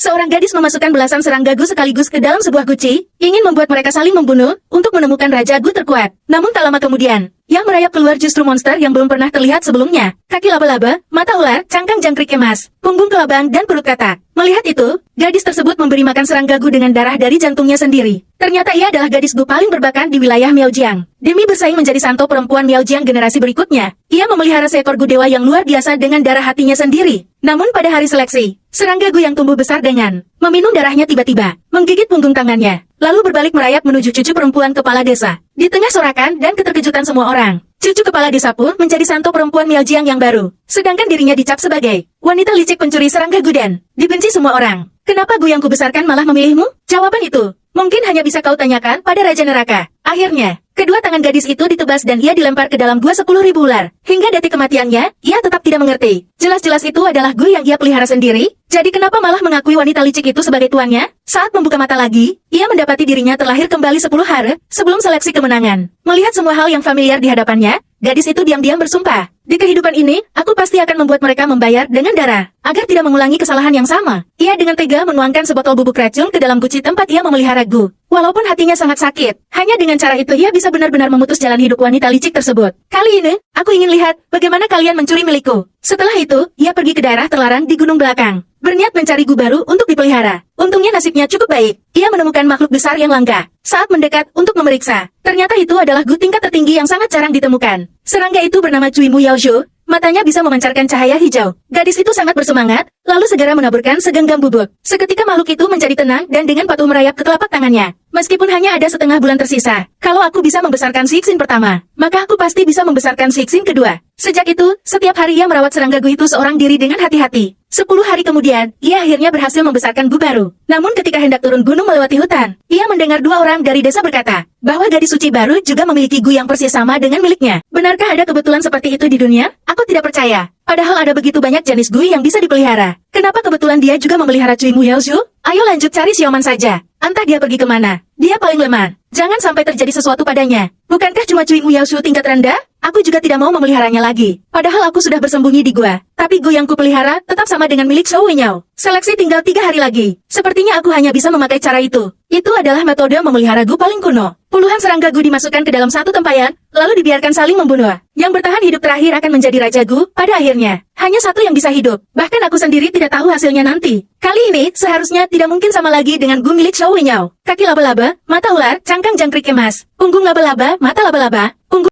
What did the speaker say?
Seorang gadis memasukkan belasan serangga Gu sekaligus ke dalam sebuah guci, ingin membuat mereka saling membunuh, untuk menemukan Raja Gu terkuat. Namun tak lama kemudian, yang merayap keluar justru monster yang belum pernah terlihat sebelumnya. Kaki laba-laba, mata ular, cangkang jangkrik emas, punggung kelabang dan perut katak. Melihat itu, gadis tersebut memberi makan serangga Gu dengan darah dari jantungnya sendiri. Ternyata ia adalah gadis Gu paling berbakat di wilayah Miaojiang. Demi bersaing menjadi santo perempuan Miaojiang generasi berikutnya, ia memelihara seekor Gu dewa yang luar biasa dengan darah hatinya sendiri. Namun pada hari seleksi, serangga Gu yang tumbuh besar dengan meminum darahnya tiba-tiba menggigit punggung tangannya, lalu berbalik merayap menuju cucu perempuan kepala desa. Di tengah sorakan dan keterkejutan semua orang, cucu kepala desa pun menjadi santo perempuan Miaojiang yang baru. Sedangkan dirinya dicap sebagai wanita licik pencuri serangga Gu dan dibenci semua orang. Kenapa Gu yang kubesarkan malah memilihmu? Jawaban itu mungkin hanya bisa kau tanyakan pada Raja Neraka. Akhirnya, kedua tangan gadis itu ditebas dan ia dilempar ke dalam gua 10.000 ular. Hingga detik kematiannya, ia tetap tidak mengerti. Jelas-jelas itu adalah Gu yang ia pelihara sendiri. Jadi kenapa malah mengakui wanita licik itu sebagai tuannya? Saat membuka mata lagi, ia mendapati dirinya terlahir kembali 10 hari sebelum seleksi kemenangan. Melihat semua hal yang familiar di hadapannya, gadis itu diam-diam bersumpah. Di kehidupan ini, aku pasti akan membuat mereka membayar dengan darah, agar tidak mengulangi kesalahan yang sama. Ia dengan tega menuangkan sebotol bubuk racun ke dalam guci tempat ia memelihara Gu. Walaupun hatinya sangat sakit, hanya dengan cara itu ia bisa benar-benar memutus jalan hidup wanita licik tersebut. Kali ini, aku ingin lihat bagaimana kalian mencuri milikku. Setelah itu, ia pergi ke daerah terlarang di gunung belakang, berniat mencari Gu baru untuk dipelihara. Untungnya nasibnya cukup baik. Ia menemukan makhluk besar yang langka. Saat mendekat untuk memeriksa, ternyata itu adalah Gu tingkat tertinggi yang sangat jarang ditemukan. Serangga itu bernama Cui Mu Yaozhu. Matanya bisa memancarkan cahaya hijau. Gadis itu sangat bersemangat, lalu segera menaburkan segenggam bubuk. Seketika makhluk itu menjadi tenang dan dengan patuh merayap ke telapak tangannya. Meskipun hanya ada setengah bulan tersisa, kalau aku bisa membesarkan Sixin pertama, maka aku pasti bisa membesarkan Sixin kedua. Sejak itu, setiap hari ia merawat serangga Gu itu seorang diri dengan hati-hati. 10 hari kemudian, ia akhirnya berhasil membesarkan Gu baru. Namun ketika hendak turun gunung melewati hutan, ia mendengar 2 orang dari desa berkata, bahwa gadis suci baru juga memiliki Gu yang persis sama dengan miliknya. Benarkah ada kebetulan seperti itu di dunia? Aku tidak percaya. Padahal ada begitu banyak jenis Gu yang bisa dipelihara. Kenapa kebetulan dia juga memelihara Cui Mu Yaozhu? Ayo lanjut cari Xiaoman saja. Entah dia pergi kemana. Dia paling lemah. Jangan sampai terjadi sesuatu padanya. Bukankah cuma Cui Mu Yaozhu tingkat rendah? Aku juga tidak mau memeliharanya lagi. Padahal aku sudah bersembunyi di gua. Tapi Gu yang kupelihara tetap sama dengan milik Shou Wenyao. Seleksi tinggal 3 hari lagi. Sepertinya aku hanya bisa memakai cara itu. Itu adalah metode memelihara Gu paling kuno. Puluhan serangga Gu dimasukkan ke dalam satu tempayan, lalu dibiarkan saling membunuh. Yang bertahan hidup terakhir akan menjadi Raja Gu pada akhirnya. Hanya satu yang bisa hidup. Bahkan aku sendiri tidak tahu hasilnya nanti. Kali ini, seharusnya tidak mungkin sama lagi dengan Gu milik Shou Wenyao. Kaki laba-laba, mata ular, cangkang jangkrik emas, punggung laba-laba, mata laba-laba,